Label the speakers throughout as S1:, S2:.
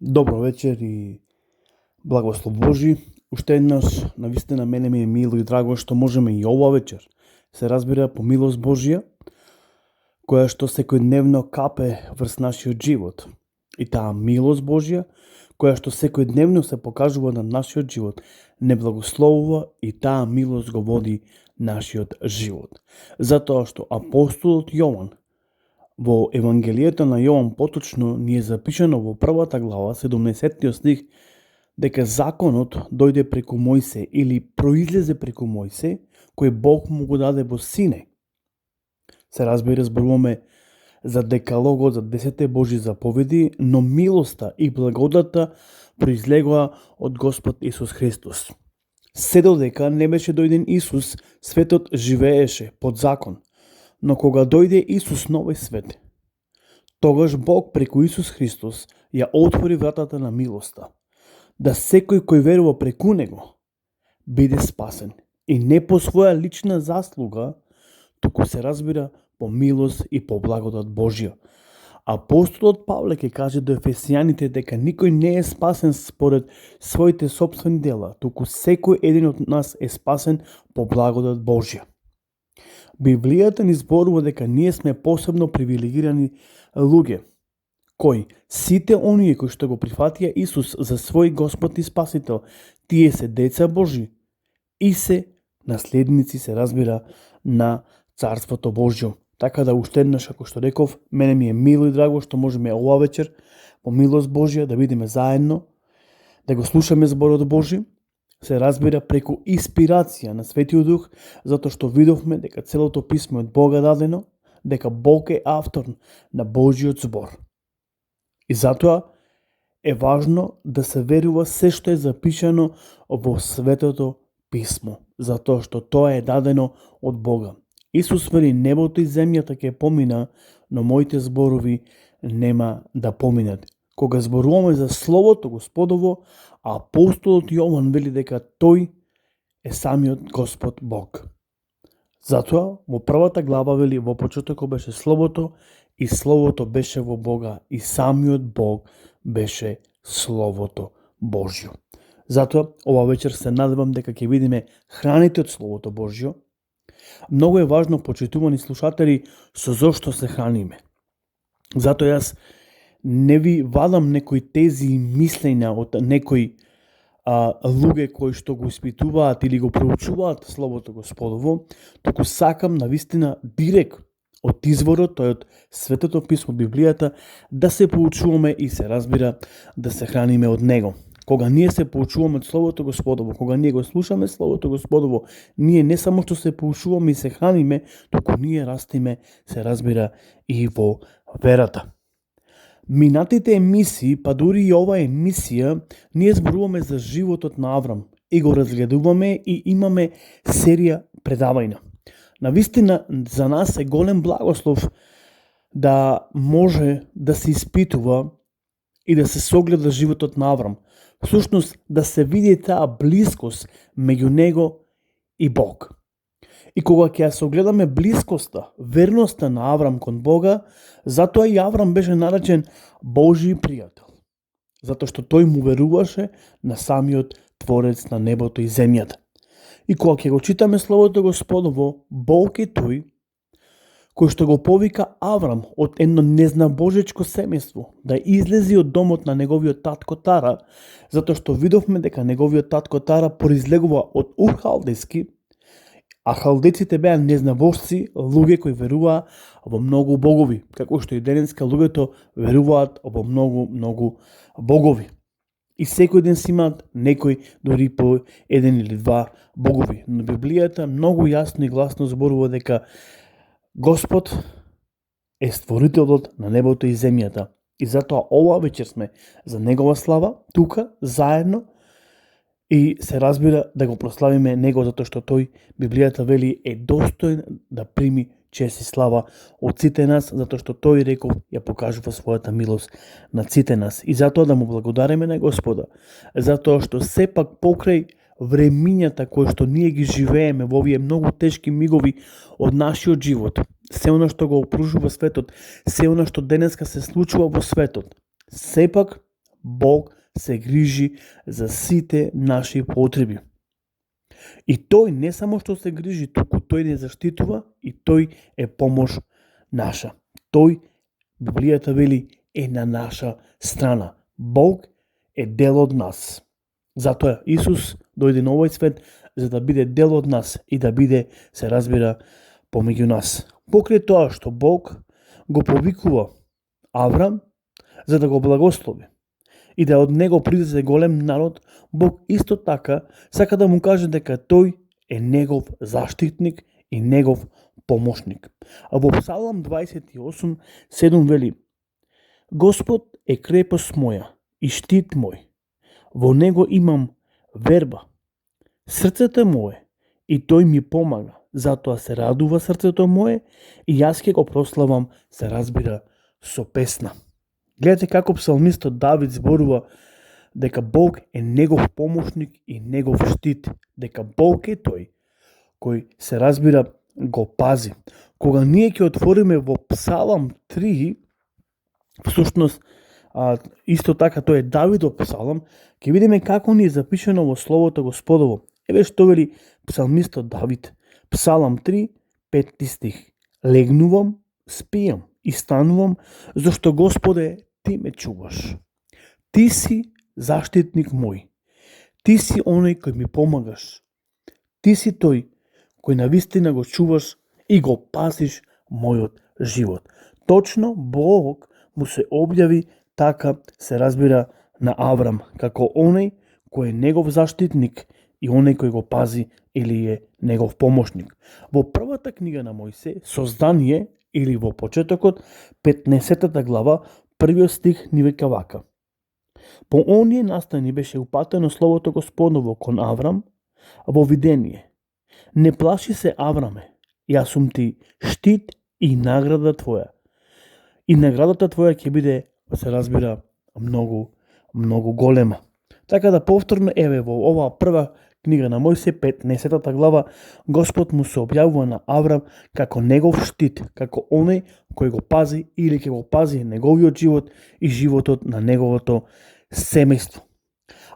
S1: Добро вечер и благослов Божи. Уште еднаш, навистина мене ми е мило и драго што можеме и ова вечер се разбира по милост Божија, која што секојдневно капе врз нашиот живот. И таа милост Божја, која што секојдневно се покажува на нашиот живот, не благословува и таа милост го води нашиот живот. Затоа што апостолот Јован во Евангелието на Јован поточно ни е запишано во првата глава, 17 стих, дека законот дојде преку Мојсе или произлезе преку Мојсе, кој Бог му го даде во Сине. Се разбира, зборуваме за декалогот, за 10 Божи заповеди, но милоста и благодата произлегоа од Господ Исус Христос. Се додека не беше дојден Исус, светот живееше под закон. Но кога дојде Исус на овој свет, тогаш Бог преку Исус Христос ја отвори вратата на милоста, да секој кој верува преку Него биде спасен. И не по своја лична заслуга, туку се разбира по милост и по благодат Божја. Апостолот Павле ќе каже до ефесијаните дека никој не е спасен според своите собствени дела, туку секој еден од нас е спасен по благодат Божја. Библијата ни зборува дека ние сме посебно привилегирани луѓе, кои сите оние кои што го прифатија Исус за свој Господ и Спасител, тие се деца Божи и се наследници, се разбира, на Царството Божјо. Така да уште еднаш, како што реков, мене ми е мило и драго што можеме ова вечер, по милост Божја, да бидеме заедно, да го слушаме зборот Божи, се разбира преку инспирација на Светиот Дух, затоа што видовме дека целото писмо е од Бога дадено, дека Бог е автор на Божиот збор. И затоа е важно да се верува се што е запишано во Светото писмо, затоа што тоа е дадено од Бога. Исус вели, небото и земјата ќе помина, но моите зборови нема да поминат. Кога зборуваме за Словото Господово, апостолот Јован вели дека тој е самиот Господ Бог. Затоа, во првата глава вели, во почетокот беше Словото, и Словото беше во Бога, и самиот Бог беше Словото Божјо. Затоа, ова вечер се надевам дека ќе видиме храните од Словото Божјо. Многу е важно, почитувани слушатели, со зошто се храниме. Затоа јас не ви вадам некои тези мислења од некои луѓе кои што го испитуваат или го проучуваат Словото Господово, туку сакам навистина директ од изворот, тој од Светото писмо, Библијата, да се поучуваме и се разбира да се храниме од него. Кога ние се поучуваме од Словото Господово, кога ние го слушаме Словото Господово, ние не само што се поучуваме и се храниме, туку ние растиме, се разбира, и во верата. Минатите емисии, па дури и ова емисија, ние зборуваме за животот на Аврам и го разгледуваме и имаме серија предавања. Навистина, за нас е голем благослов да може да се испитува и да се согледа животот на Аврам. Всушност, да се види таа блискост меѓу него и Бог. И кога ќе ја согледаме блискоста, верноста на Аврам кон Бога, затоа и Аврам беше наречен Божи пријател. Затоа што тој му веруваше на самиот Творец на небото и земјата. И кога ќе го читаме Словото Господово, Бог е тој кој што го повика Аврам од едно незнабожечко семејство да излези од домот на неговиот татко Тара, затоа што видовме дека неговиот татко Тара произлегува од Ур-халдејски, а халдеците беа незнабожци, луѓе кои веруваа во многу богови, како што и денеска луѓето веруваат во многу богови. И секој ден си имаат некој дори по еден или два богови. Но Библијата многу јасно и гласно зборува дека Господ е створителот на небото и земјата. И затоа ова вечер сме за Негова слава, тука, заедно, и се разбира да го прославиме Него, затоа што тој, Библијата вели, е достоен да прими чест и слава од сите нас, затоа што тој, реков, ја покажува својата милост на сите нас. И затоа да му благодариме на Господа, затоа што сепак покрај времињата кои што ние ги живееме во овие многу тешки мигови од нашиот живот, се она што го опружува светот, се она што денеска се случува во светот, сепак Бог се грижи за сите наши потреби. И тој не само што се грижи, туку тој не заштитува и тој е помош наша. Тој, Библијата вели, е на наша страна. Бог е дел од нас. Затоа Исус дојде на овој свет за да биде дел од нас и да биде, се разбира, помеѓу нас. Покрај тоа што Бог го повикува Аврам за да го благослови и да од него произлезе голем народ, Бог исто така сака да му каже дека тој е негов заштитник и негов помошник. А во Псалам 28:7 вели: Господ е крепост моја и штит мој, во него имам верба. Срцето мое и тој ми помага, затоа се радува срцето мое и јас ќе го прославам, се разбира, со песна. Гледате како псалмистот Давид зборува дека Бог е негов помошник и негов штит, дека Бог е тој кој, се разбира, го пази. Кога ние ќе отвориме во Псалам 3, всушност исто така тој е Давидов псалам, ќе видиме како ни е запишено во Словото Господово. Еве што вели псалмистот Давид. Псалам 3, 5 стих. Легнувам, спијам и станувам, зашто Господе, ти ме чуваш. Ти си заштитник мој. Ти си оној кој ми помагаш. Ти си тој кој навистина го чуваш и го пазиш мојот живот. Точно Бог му се објави така, се разбира, на Аврам, како оној кој е негов заштитник и оној кој го пази или е негов помошник. Во првата книга на Мојсе, Создание, или во почетокот, 15 глава, првиот стих ни вика вака: По оние настани беше упатено Словото Господово кон Аврам во видение. Не плаши се, Авраме, јас сум ти штит и награда твоја. И наградата твоја ќе биде, се разбира, многу голема. Така да повторно, еве, во оваа прва книга на Мојсе, 15 глава, Господ му се објавува на Аврам како негов штит, како оној кој го пази или ќе го пази неговиот живот и животот на неговото семејство.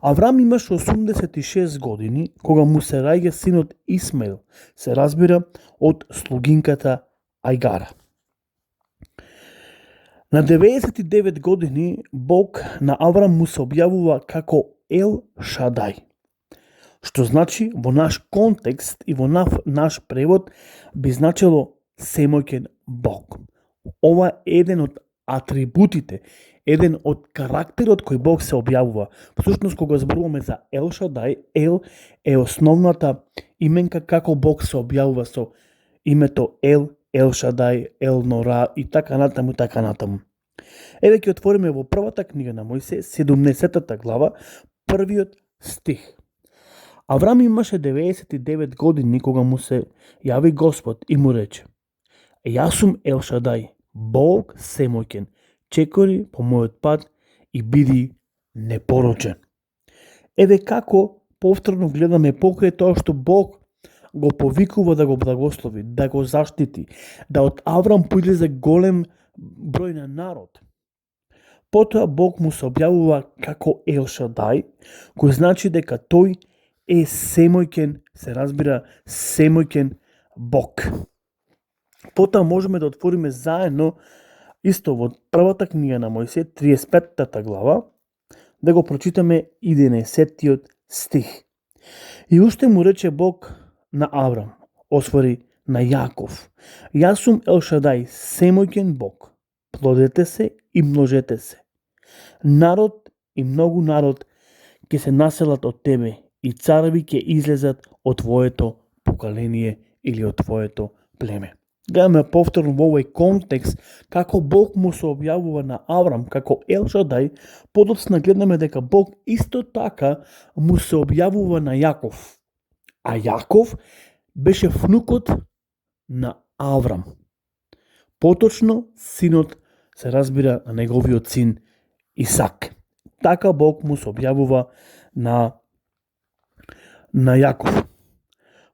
S1: Аврам имаше 86 години кога му се раѓа синот Исмаил, се разбира, од слугинката Ајгара. На 99 години Бог на Аврам му се објавува како Ел Шадај, што значи во наш контекст и во наш превод би значило семојкен Бог. Ова е еден од атрибутите, еден од карактерот кој Бог се објавува. Всушност, кога зборуваме за Ел Шадај, Ел е основната именка како Бог се објавува со името Ел, Ел Шадај, Ел Нора и така натаму, така натаму. Еве ќе отвориме во првата книга на Мојсе, 17 глава, првиот стих. Аврам имаше 99 години кога му се јави Господ и му рече: Јас сум Ел Шадај, Бог семојкен, чекори по мојот пат и биди непорочен. Еве како повторно гледаме покрај тоа што Бог го повикува да го благослови, да го заштити, да од Аврам поизлезе голем број на народ. Потоа Бог му се објавува како Ел Шадај, кој значи дека тој е семојкен, се разбира, семојкен Бог. Потоа можеме да отвориме заедно исто во првата книга на Мојсе, 35 глава, да го прочитаме 11 стих. И уште му рече Бог на Аврам, освари на Јаков: Јас сум Ел Шадај, семојкен Бог. Плодете се и множете се. Народ и многу народ ќе се населат од тебе и цареви ќе излезат од твоето поколение или од твоето племе. Гледаме повторно во овој контекст како Бог му се објавува на Аврам како Ел Шадај, подоцна гледаме дека Бог исто така му се објавува на Јаков. А Јаков беше внукот на Аврам. Поточно синот, се разбира, на неговиот син Исак. Така Бог му се објавува на Јаков.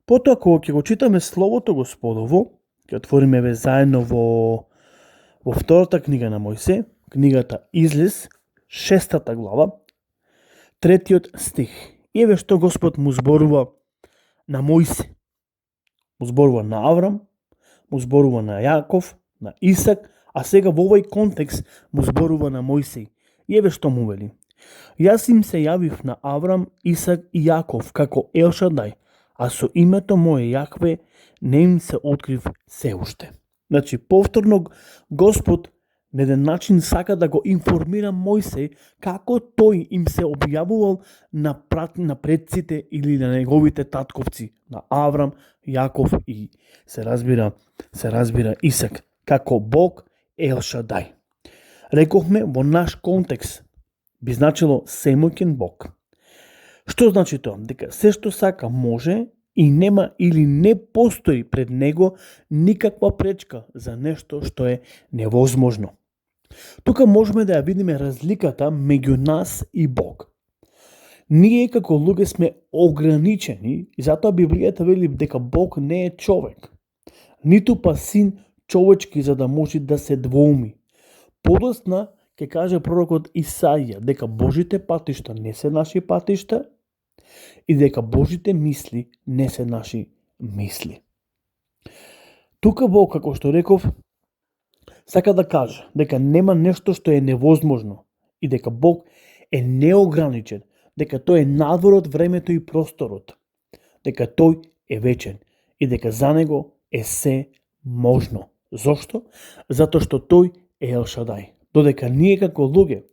S1: Потоа, кога ќе го читаме Словото Господово, ќе отвориме ве заедно во втората книга на Мојсе, книгата Излез, 6 глава, 3 стих. И еве што Господ му зборува на Мојсе, му зборува на Аврам, му зборува на Јаков, на Исак, а сега во овој контекст му зборува на Мојсей. И еве што му вели. Јас им се јавив на Аврам, Исак и Јаков како Ел Шадај, а со името мое Јахве не им се открив се уште. Значи, повторно Господ на еден начин сака да го информира Мојсей како тој им се објавувал на предците или на неговите татковци, на Аврам, Јаков и се разбира Исак, како Бог Ел Шадај. Рековме во наш контекст би значило семоќен Бог. Што значи тоа? Дека се што сака може и нема или не постои пред него никаква пречка за нешто што е невозможно. Тука можеме да ја видиме разликата меѓу нас и Бог. Ние како луѓе сме ограничени и затоа Библијата вели дека Бог не е човек, ниту па син човечки за да може да се двоуми. Подосна ќе каже пророкот Исаија дека Божите патишта не се наши патишта и дека Божите мисли не се наши мисли. Тука Бог, како што реков, сака да каже дека нема нешто што е невозможно и дека Бог е неограничен, дека тој е надвор од времето и просторот, дека тој е вечен и дека за него е се можно. Зошто? Затоа што тој е Ел Шадај. Додека ние како луѓе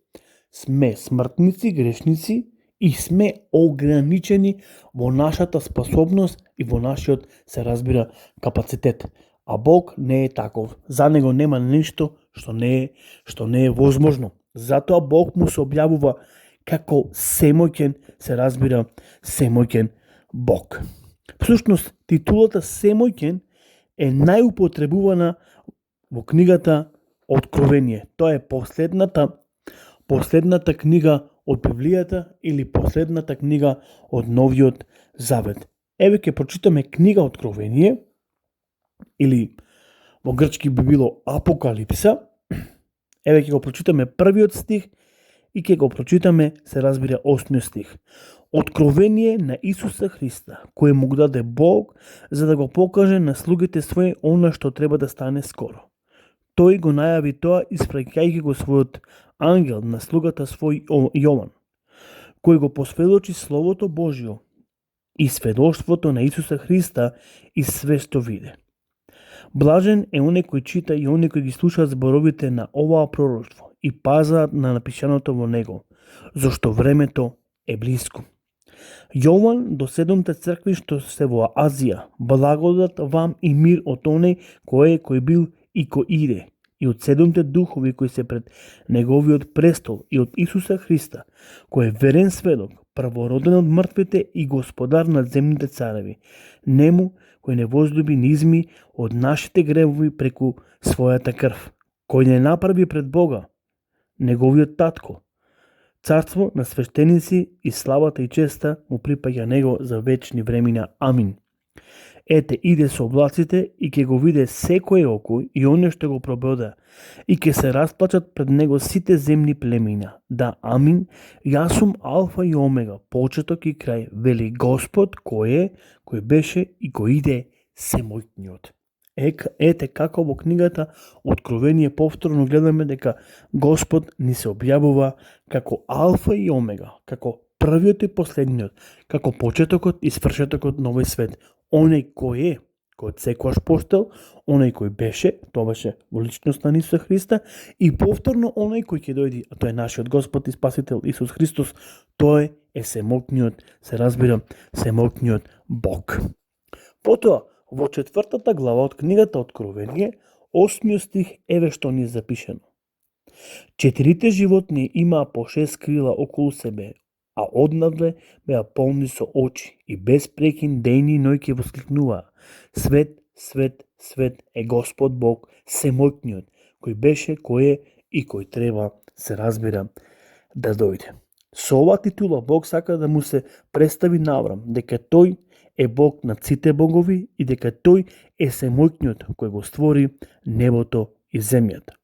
S1: сме смртници, грешници и сме ограничени во нашата способност и во нашиот, се разбира, капацитет. А Бог не е таков. За него нема ништо што не е возможно. Затоа Бог му се објавува како семоќен, се разбира, семоќен Бог. Всушност, титулата семоќен е најупотребувана во книгата Откровение. Тоа е последната книга од Библијата или последната книга од Новиот Завет. Еве ќе прочитаме книга Откровение, или во грчки би било Апокалипса. Еве ќе го прочитаме првиот стих и ќе го прочитаме, се разбира, 8 стих. Откровение на Исуса Христа, кој му го даде Бог за да го покаже на слугите своји она што треба да стане скоро. Тој го најави тоа испраќајќи го својот ангел на слугата свој Јован, кој го посведочи Словото Божјо и сведоштвото на Исуса Христа и све што виде. Блажен е оној кој чита и оној кој ги слуша зборовите на оваа пророштво и пазаат на напишаното во него, зашто времето е блиско. Јован до 7 цркви што се во Азија, благодат вам и мир од оној кој бил и кој иде, и од 7 духови кои се пред неговиот престол, и од Исуса Христа, кој е верен сведок, првороден од мртвите и господар над земните цареви, нему кој не возлюби низми од нашите гревови преку својата крв, кој не направи пред Бога, неговиот татко, царство на свештеници и славата и честа му припаѓа него за вечни времина. Амин. Ете, иде со облаците и ќе го виде секој око и оне што го пробода, и ќе се расплачат пред него сите земни племена. Да, амин, јас сум Алфа и Омега, почеток и крај, вели Господ, кој беше и кој иде, семојниот. Ете како во книгата Откровение повторно гледаме дека Господ ни се објавува како Алфа и Омега, како првиот и последниот, како почетокот и свршетокот на овој свет. Оној кој од секојаш постел, оној кој беше, тоа беше во личност на Исуса Христа, и повторно оној кој ќе дојде, а тоа е нашиот Господ и Спасител Исус Христос, тој е семоќниот, се разбира, семоќниот Бог. Потоа, во 4 глава од книгата Откровение, 8 стих, еве што ни е запишено. 4 животни имаа по 6 крила околу себе, а однавле беа полни со очи и без прекин ден и ној ќе воскликнуваа: Свет, свет, свет е Господ Бог, семоќниот, кој беше, кој е и кој треба, се разбира, да дојде. Со оваа титула Бог сака да му се представи на Аврам дека тој е Бог над сите богови и дека тој е семоќниот кој го створи небото и земјата.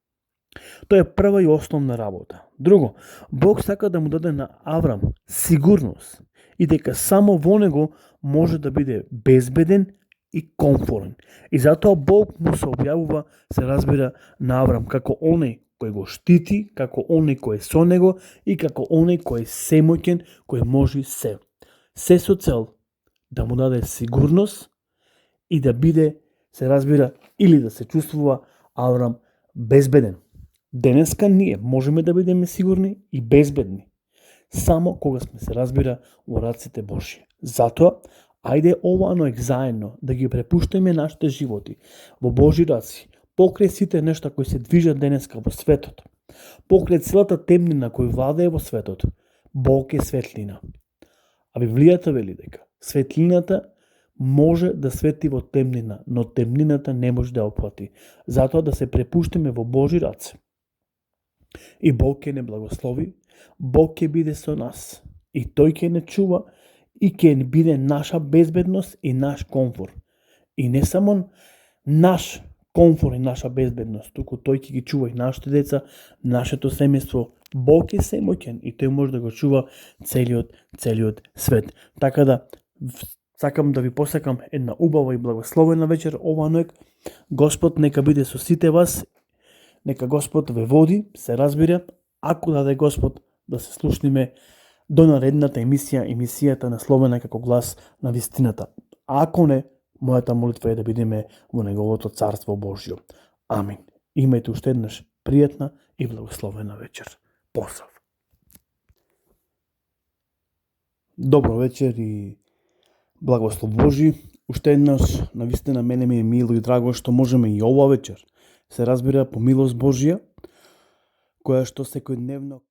S1: Тоа е прва и основна работа, Друго, Бог сака да му даде на Аврам сигурност и дека само во него може да биде безбеден и комфорен. И затоа Бог му се објавува, се разбира, на Аврам како оној кој го штити, како оној кој е со него и како оној кој е семоќен, кој може се. Се со цел да му даде сигурност и да биде, се разбира, или да се чувствува Аврам безбеден. Денеска ние можеме да бидеме сигурни и безбедни само кога сме, се разбира, во раците Божи. Затоа, ајде ованоек заедно да ги препуштаме нашите животи во Божи раци, покрај сите нешта кои се движат денеска во светот, покрај целата темнина кој владее во светот. Бог е светлина. А Библијата вели дека светлината може да свети во темнина, но темнината не може да опфати. Затоа да се препуштиме во Божи раце. И Бог ќе не благослови, Бог ќе биде со нас. И Тој ќе не чува и ќе не биде наша безбедност и наш комфор. И не само наш комфор и наша безбедност, туку Тој ќе ги чува и нашите деца, нашето семејство. Бог е семоќен и Тој може да го чува целиот свет. Така да, сакам да ви посакам една убава и благословена вечер ова ноќ. Господ нека биде со сите вас. Нека Господ ве води, се разбира, ако даде Господ да се слушниме до наредната емисијата насловена како глас на вистината. А ако не, мојата молитва е да бидеме во Неговото Царство Божјо. Амин. Имајте уште еднаш пријатна и благословена вечер. Поздрав. Добро вечер и благослов Божи. Уште еднаш, навистина мене ми е мило и драго што можеме и ова вечер, се разбира, по милост Божја, која што секојдневно